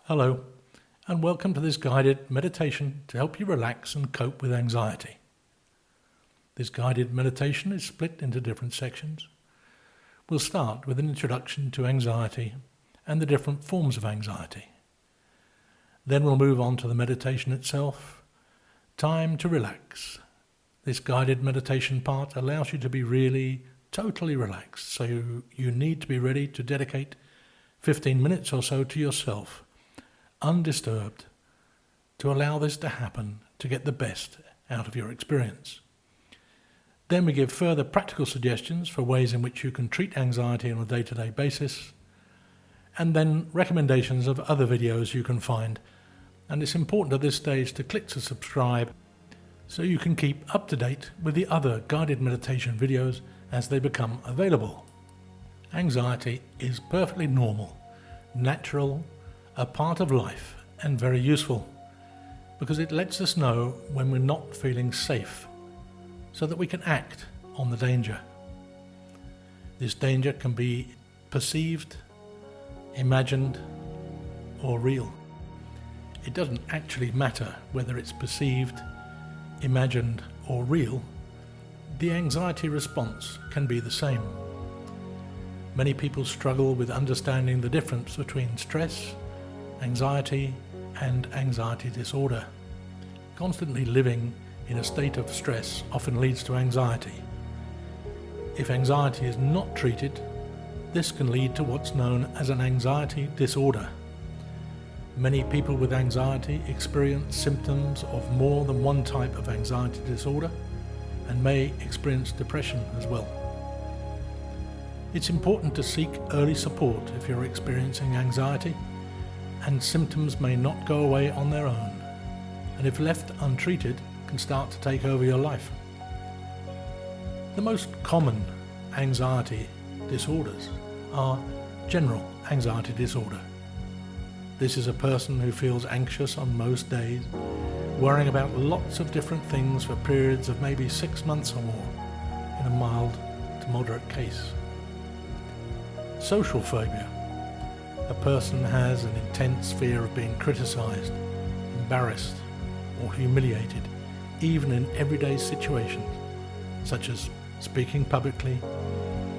Hello, and welcome to this guided meditation to help you relax and cope with anxiety. This guided meditation is split into different sections. We'll start with an introduction to anxiety and the different forms of anxiety. Then we'll move on to the meditation itself. Time to relax. This guided meditation part allows you to be really totally relaxed, so you need to be ready to dedicate 15 minutes or so to yourself, undisturbed, to allow this to happen, to get the best out of your experience. Then we give further practical suggestions for ways in which you can treat anxiety on a day-to-day basis, and then recommendations of other videos you can find. And it's important at this stage to click to subscribe so you can keep up to date with the other guided meditation videos as they become available. Anxiety is perfectly normal, natural, a part of life, and very useful because it lets us know when we're not feeling safe so that we can act on the danger. This danger can be perceived, imagined, or real. It doesn't actually matter whether it's perceived, imagined, or real. The anxiety response can be the same. Many people struggle with understanding the difference between stress, anxiety, and anxiety disorder. Constantly living in a state of stress often leads to anxiety. If anxiety is not treated, this can lead to what's known as an anxiety disorder. Many people with anxiety experience symptoms of more than one type of anxiety disorder and may experience depression as well. It's important to seek early support if you're experiencing anxiety, and symptoms may not go away on their own, and if left untreated, can start to take over your life. The most common anxiety disorders are general anxiety disorder. This is a person who feels anxious on most days, worrying about lots of different things for periods of maybe 6 months or more, in a mild to moderate case. Social phobia. A person has an intense fear of being criticized, embarrassed, or humiliated, even in everyday situations, such as speaking publicly,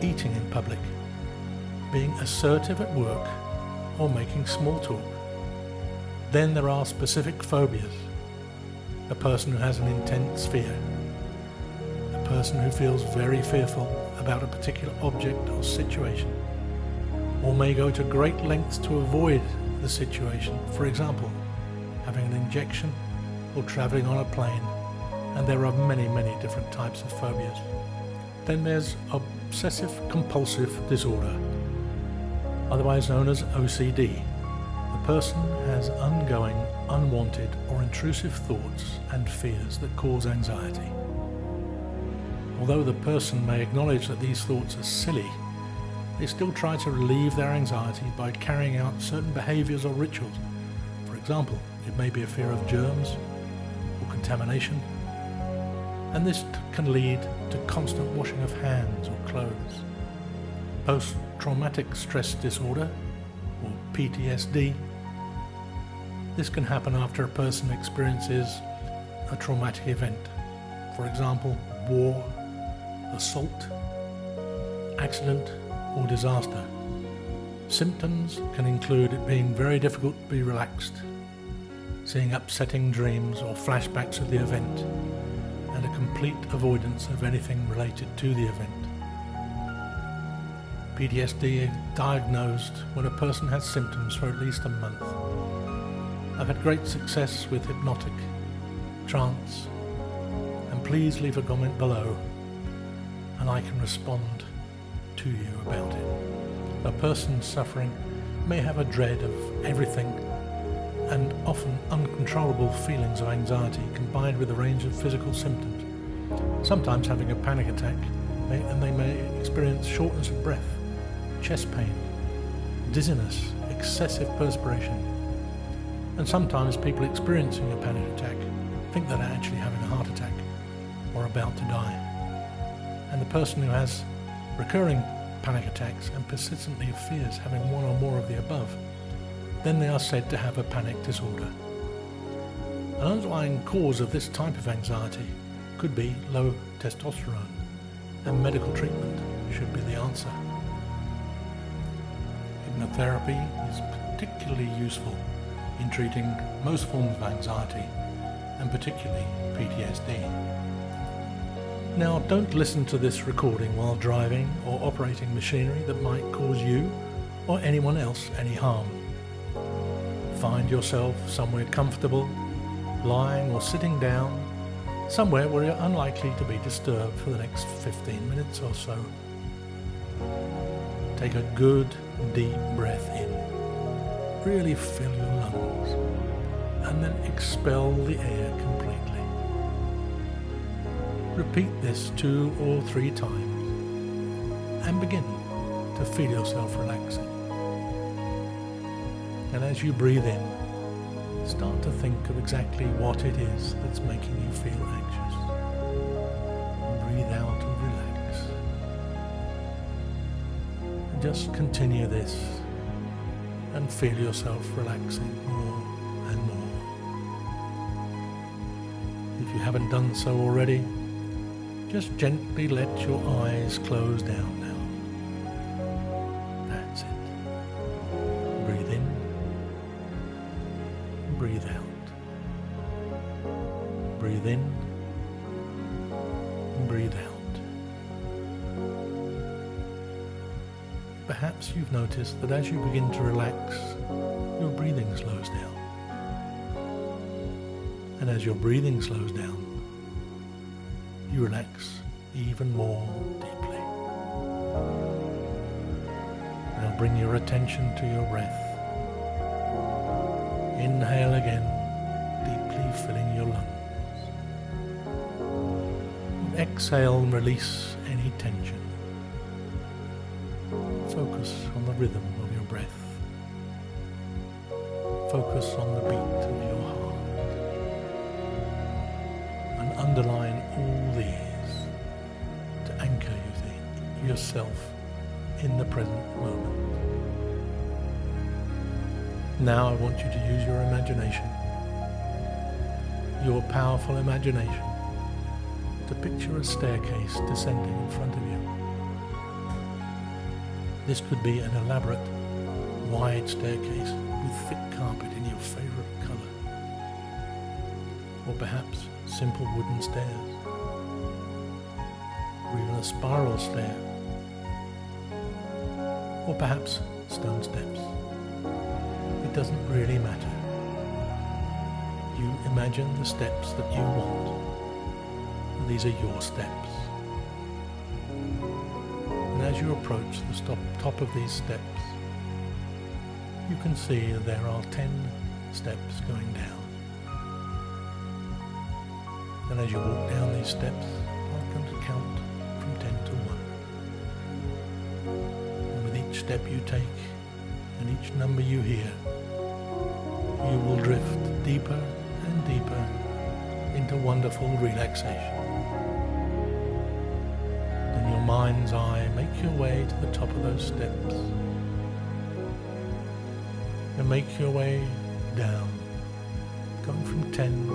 eating in public, being assertive at work, or making small talk. Then there are specific phobias. A person who has an intense fear. A person who feels very fearful about a particular object or situation, or may go to great lengths to avoid the situation, for example, having an injection or travelling on a plane, and there are many different types of phobias. Then there's obsessive compulsive disorder, otherwise known as OCD. The person has ongoing, unwanted or intrusive thoughts and fears that cause anxiety. Although the person may acknowledge that these thoughts are silly, they still try to relieve their anxiety by carrying out certain behaviours or rituals. For example, it may be a fear of germs or contamination, and this can lead to constant washing of hands or clothes. Post-traumatic stress disorder, or PTSD. This can happen after a person experiences a traumatic event. For example, war, assault, accident, or disaster. Symptoms can include it being very difficult to be relaxed, seeing upsetting dreams or flashbacks of the event, and a complete avoidance of anything related to the event. PTSD is diagnosed when a person has symptoms for at least a month. I've had great success with hypnotic, trance, and please leave a comment below and I can respond to you about it. A person suffering may have a dread of everything and often uncontrollable feelings of anxiety combined with a range of physical symptoms, sometimes having a panic attack, and they may experience shortness of breath, chest pain, dizziness, excessive perspiration, and sometimes people experiencing a panic attack think that they're actually having a heart attack or about to die. And the person who has recurring panic attacks and persistently fears having one or more of the above then they are said to have a panic disorder. An underlying cause of this type of anxiety could be low testosterone, and medical treatment should be the answer. Hypnotherapy is particularly useful in treating most forms of anxiety, and particularly PTSD. Now, don't listen to this recording while driving or operating machinery that might cause you or anyone else any harm. Find yourself somewhere comfortable, lying or sitting down, somewhere where you're unlikely to be disturbed for the next 15 minutes or so. Take a good, deep breath in. Really fill your lungs, and then expel the air completely. Repeat this 2 or 3 times, and begin to feel yourself relaxing. And as you breathe in, start to think of exactly what it is that's making you feel anxious. Breathe out and relax. And just continue this and feel yourself relaxing more and more. If you haven't done so already, just gently let your eyes close down now. That's it. Breathe in. Breathe out. Breathe in. Breathe out. Perhaps you've noticed that as you begin to relax, your breathing slows down. And as your breathing slows down, you relax even more deeply. Now bring your attention to your breath. Inhale again, deeply filling your lungs. And exhale and release any tension. Focus on the rhythm of your breath. Focus on the beat of your heart. And underline all these to anchor yourself in the present moment. Now I want you to use your imagination, your powerful imagination, to picture a staircase descending in front of you. This could be an elaborate, wide staircase with thick carpet in your favorite color. Or perhaps simple wooden stairs. Or even a spiral stair. Or perhaps stone steps. It doesn't really matter. You imagine the steps that you want. These are your steps. And as you approach the top of these steps, you can see that there are 10 steps going down. And as you walk down these steps, I'm going to count from 10 to 1. And with each step you take and each number you hear, you will drift deeper and deeper into wonderful relaxation. In your mind's eye, make your way to the top of those steps and make your way down, going from 10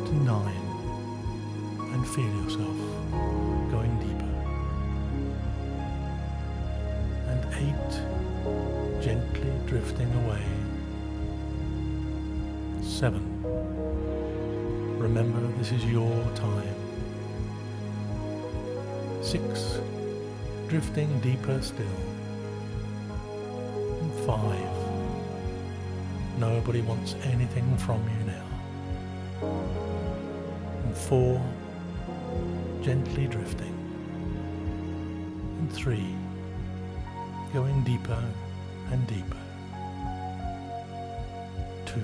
to 9, and feel yourself going deeper. And 8, gently drifting away. 7, remember this is your time. 6, drifting deeper still. And 5, nobody wants anything from you now. And 4, gently drifting. And 3, going deeper and deeper. 2,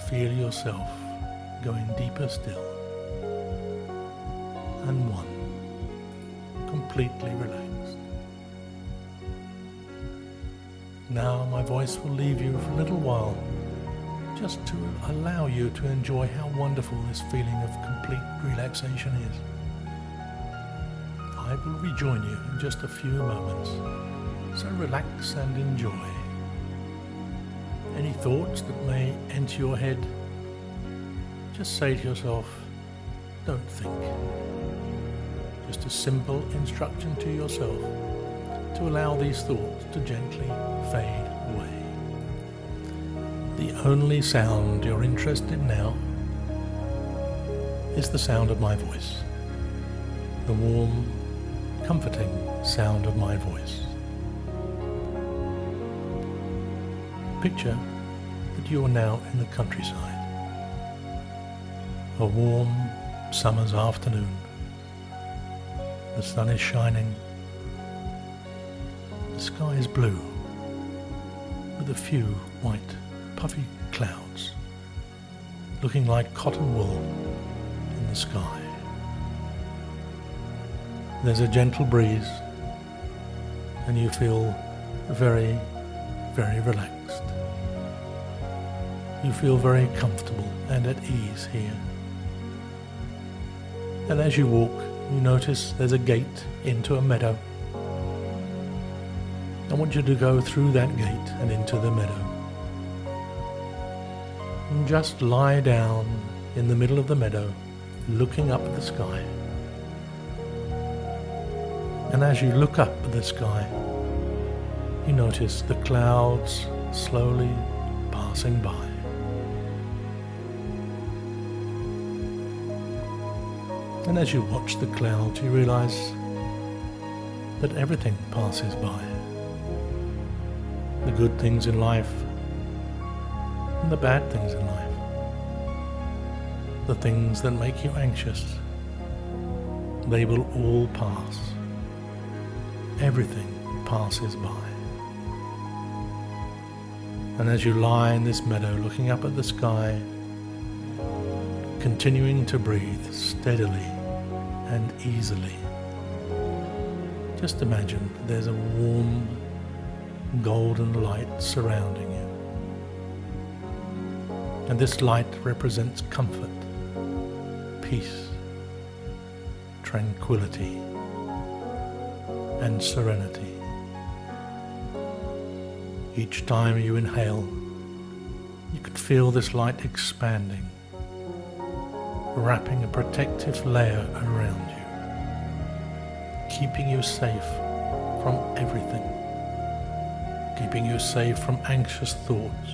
feel yourself going deeper still. And 1, completely relaxed. Now my voice will leave you for a little while, just to allow you to enjoy how wonderful this feeling of complete relaxation is. I will rejoin you in just a few moments, so relax and enjoy. thoughts that may enter your head, just say to yourself, don't think. Just a simple instruction to yourself to allow these thoughts to gently fade away. The only sound you're interested in now is the sound of my voice, the warm, comforting sound of my voice. Picture that you are now in the countryside. A warm summer's afternoon. The sun is shining. The sky is blue, with a few white, puffy clouds, looking like cotton wool in the sky. There's a gentle breeze, and you feel very, very relaxed. You feel very comfortable and at ease here. And as you walk, you notice there's a gate into a meadow. I want you to go through that gate and into the meadow. And just lie down in the middle of the meadow, looking up at the sky. And as you look up at the sky, you notice the clouds slowly passing by. And as you watch the clouds, you realize that everything passes by. The good things in life and the bad things in life. The things that make you anxious, they will all pass. Everything passes by. And as you lie in this meadow looking up at the sky, continuing to breathe steadily and easily, just imagine there's a warm golden light surrounding you. And this light represents comfort, peace, tranquility, and serenity. Each time you inhale, you can feel this light expanding, wrapping a protective layer around you, keeping you safe from everything, keeping you safe from anxious thoughts.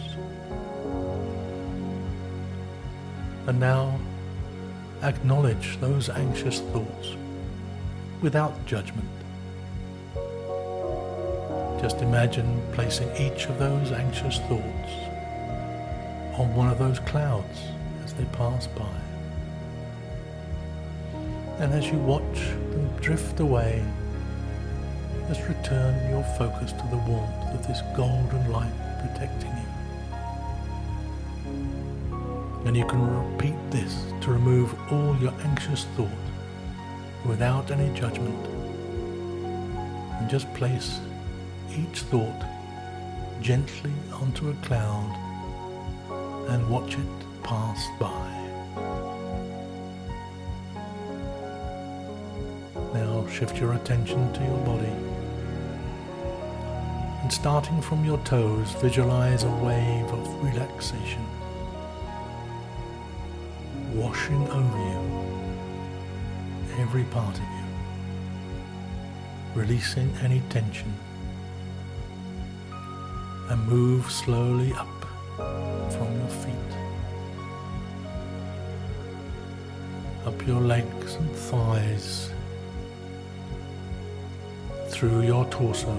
And now, acknowledge those anxious thoughts without judgment. Just imagine placing each of those anxious thoughts on one of those clouds as they pass by. And as you watch them drift away, just return your focus to the warmth of this golden light protecting you. And you can repeat this to remove all your anxious thought without any judgment. And just place each thought gently onto a cloud and watch it pass by. Now shift your attention to your body, and starting from your toes, visualize a wave of relaxation washing over you, every part of you, releasing any tension, and move slowly up from your feet, up your legs and thighs, through your torso,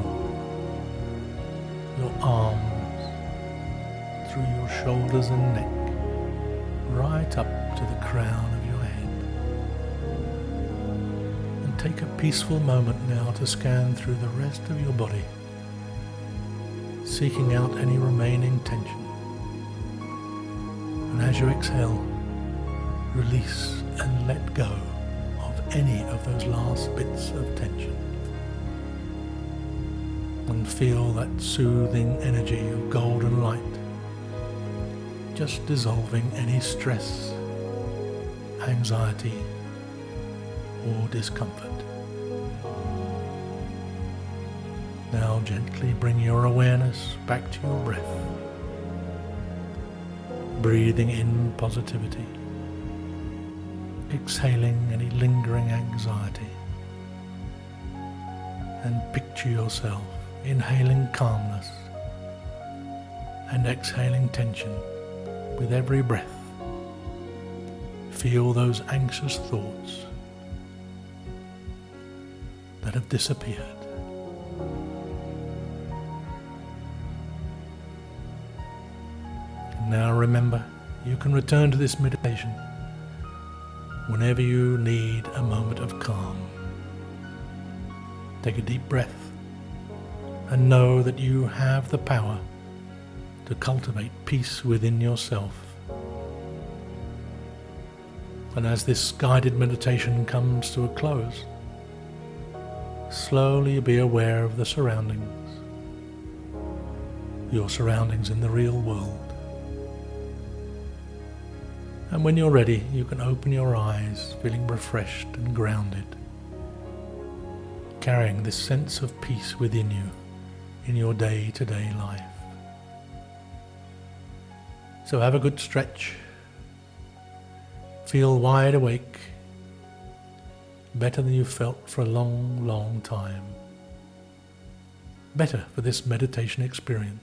your arms, through your shoulders and neck, right up to the crown of your head. And take a peaceful moment now to scan through the rest of your body, seeking out any remaining tension. And as you exhale, release and let go of any of those last bits of tension. And feel that soothing energy of golden light just dissolving any stress, anxiety, or discomfort. Now gently bring your awareness back to your breath. breathing in positivity, exhaling any lingering anxiety, and picture yourself inhaling calmness and exhaling tension with every breath. Feel those anxious thoughts that have disappeared. And now remember, you can return to this meditation whenever you need a moment of calm. Take a deep breath and know that you have the power to cultivate peace within yourself. And as this guided meditation comes to a close, slowly be aware of the surroundings, your surroundings in the real world. And when you're ready, you can open your eyes, feeling refreshed and grounded, carrying this sense of peace within you in your day-to-day life. So have a good stretch. Feel wide awake, better than you've felt for a long, long time. Better for this meditation experience.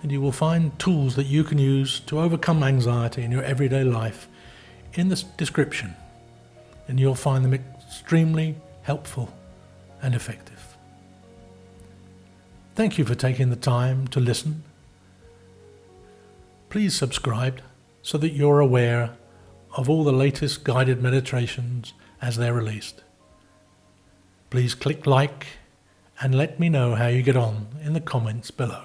And you will find tools that you can use to overcome anxiety in your everyday life in the description, and you'll find them extremely helpful and effective. Thank you for taking the time to listen. Please subscribe so that you're aware of all the latest guided meditations as they're released. Please click like and let me know how you get on in the comments below.